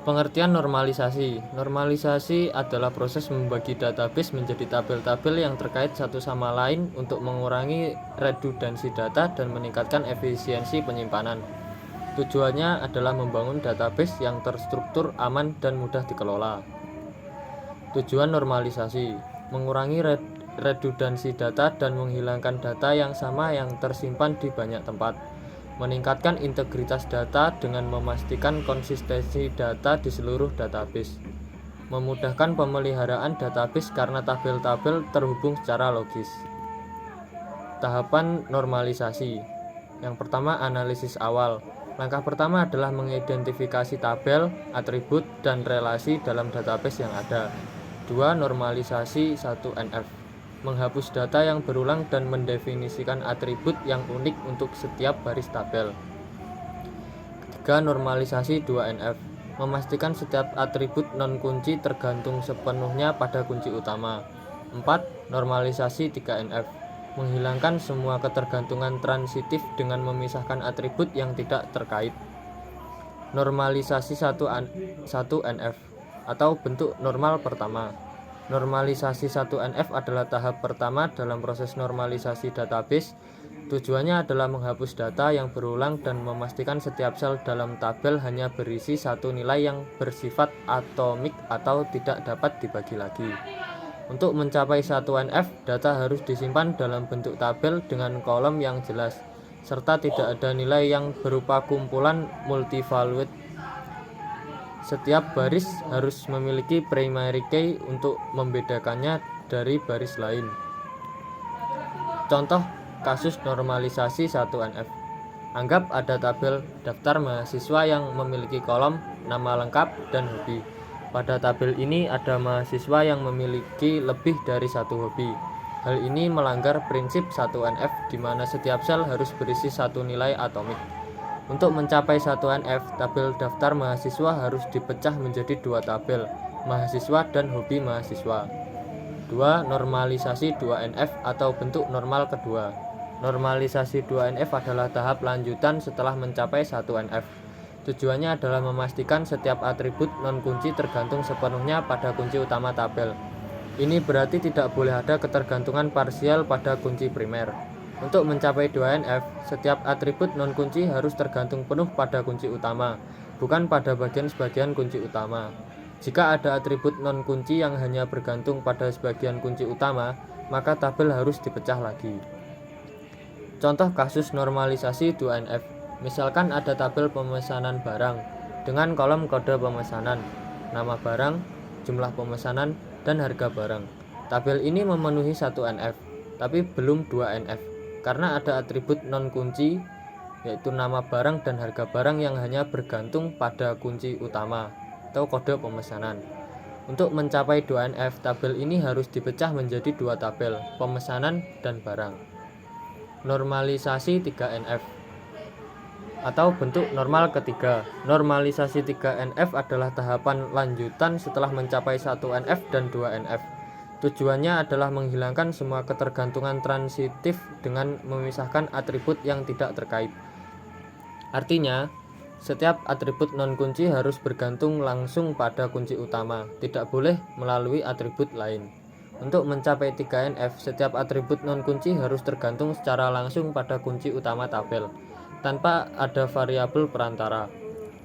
Pengertian normalisasi. Normalisasi adalah proses membagi database menjadi tabel-tabel yang terkait satu sama lain untuk mengurangi redundansi data dan meningkatkan efisiensi penyimpanan. Tujuannya adalah membangun database yang terstruktur, aman, dan mudah dikelola. Tujuan normalisasi: mengurangi redundansi data dan menghilangkan data yang sama yang tersimpan di banyak tempat. Meningkatkan integritas data dengan memastikan konsistensi data di seluruh database. Memudahkan pemeliharaan database karena tabel-tabel terhubung secara logis. Tahapan normalisasi. Yang pertama, analisis awal. Langkah pertama adalah mengidentifikasi tabel, atribut, dan relasi dalam database yang ada. 2. Normalisasi 1NF. Menghapus data yang berulang dan mendefinisikan atribut yang unik untuk setiap baris tabel. 3. Normalisasi 2NF. Memastikan setiap atribut non-kunci tergantung sepenuhnya pada kunci utama. 4. Normalisasi 3NF. Menghilangkan semua ketergantungan transitif dengan memisahkan atribut yang tidak terkait. Normalisasi 1NF atau bentuk normal pertama. Normalisasi 1NF adalah tahap pertama dalam proses normalisasi database. Tujuannya adalah menghapus data yang berulang dan memastikan setiap sel dalam tabel hanya berisi satu nilai yang bersifat atomik atau tidak dapat dibagi lagi. Untuk mencapai 1NF, data harus disimpan dalam bentuk tabel dengan kolom yang jelas, serta tidak ada nilai yang berupa kumpulan multivalued. Setiap baris harus memiliki primary key untuk membedakannya dari baris lain. Contoh kasus normalisasi 1NF. Anggap ada tabel daftar mahasiswa yang memiliki kolom nama lengkap dan hobi. Pada tabel ini ada mahasiswa yang memiliki lebih dari satu hobi. Hal ini melanggar prinsip 1NF di mana setiap sel harus berisi satu nilai atomik. Untuk mencapai 1NF, tabel daftar mahasiswa harus dipecah menjadi dua tabel, mahasiswa dan hobi mahasiswa. 2. Normalisasi 2NF atau bentuk normal kedua. Normalisasi 2NF adalah tahap lanjutan setelah mencapai 1NF. Tujuannya adalah memastikan setiap atribut non-kunci tergantung sepenuhnya pada kunci utama tabel. Ini berarti tidak boleh ada ketergantungan parsial pada kunci primer. Untuk mencapai 2NF, setiap atribut non-kunci harus tergantung penuh pada kunci utama, bukan pada bagian-sebagian kunci utama. Jika ada atribut non-kunci yang hanya bergantung pada sebagian kunci utama, maka tabel harus dipecah lagi. Contoh kasus normalisasi 2NF. Misalkan ada tabel pemesanan barang dengan kolom kode pemesanan, nama barang, jumlah pemesanan, dan harga barang. Tabel ini memenuhi 1NF, tapi belum 2NF. Karena ada atribut non-kunci, yaitu nama barang dan harga barang yang hanya bergantung pada kunci utama atau kode pemesanan. Untuk mencapai 2NF, tabel ini harus dipecah menjadi dua tabel, pemesanan dan barang. Normalisasi 3NF atau bentuk normal ketiga. Normalisasi 3NF adalah tahapan lanjutan setelah mencapai 1NF dan 2NF. Tujuannya adalah menghilangkan semua ketergantungan transitif dengan memisahkan atribut yang tidak terkait. Artinya, setiap atribut non-kunci harus bergantung langsung pada kunci utama, tidak boleh melalui atribut lain. Untuk mencapai 3NF, setiap atribut non-kunci harus tergantung secara langsung pada kunci utama tabel, tanpa ada variabel perantara.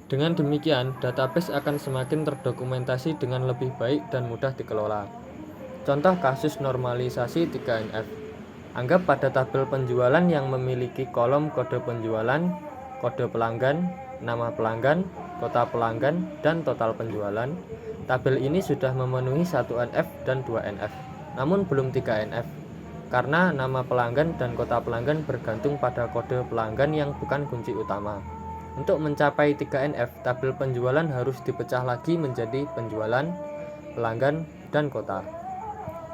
Dengan demikian, database akan semakin terdokumentasi dengan lebih baik dan mudah dikelola. Contoh kasus normalisasi 3NF. Anggap pada tabel penjualan yang memiliki kolom kode penjualan, kode pelanggan, nama pelanggan, kota pelanggan, dan total penjualan. Tabel ini sudah memenuhi 1NF dan 2NF, namun belum 3NF, karena nama pelanggan dan kota pelanggan bergantung pada kode pelanggan yang bukan kunci utama. Untuk mencapai 3NF, tabel penjualan harus dipecah lagi menjadi penjualan, pelanggan, dan kota.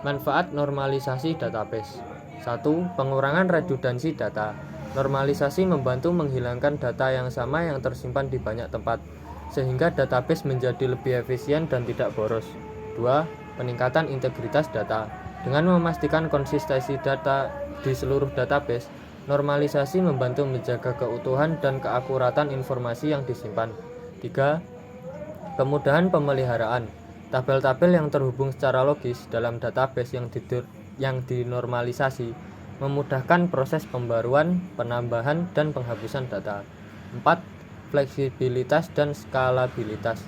Manfaat normalisasi database. 1. Pengurangan redundansi data. Normalisasi membantu menghilangkan data yang sama yang tersimpan di banyak tempat, sehingga database menjadi lebih efisien dan tidak boros. 2. Peningkatan integritas data. Dengan memastikan konsistensi data di seluruh database, normalisasi membantu menjaga keutuhan dan keakuratan informasi yang disimpan. 3. Kemudahan pemeliharaan. Tabel-tabel yang terhubung secara logis dalam database yang dinormalisasi memudahkan proses pembaruan, penambahan, dan penghapusan data. 4. Fleksibilitas dan skalabilitas.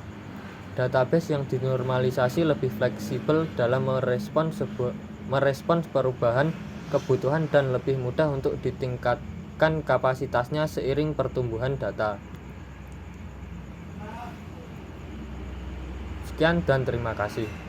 Database yang dinormalisasi lebih fleksibel dalam merespons perubahan kebutuhan dan lebih mudah untuk ditingkatkan kapasitasnya seiring pertumbuhan data. Sekian dan terima kasih.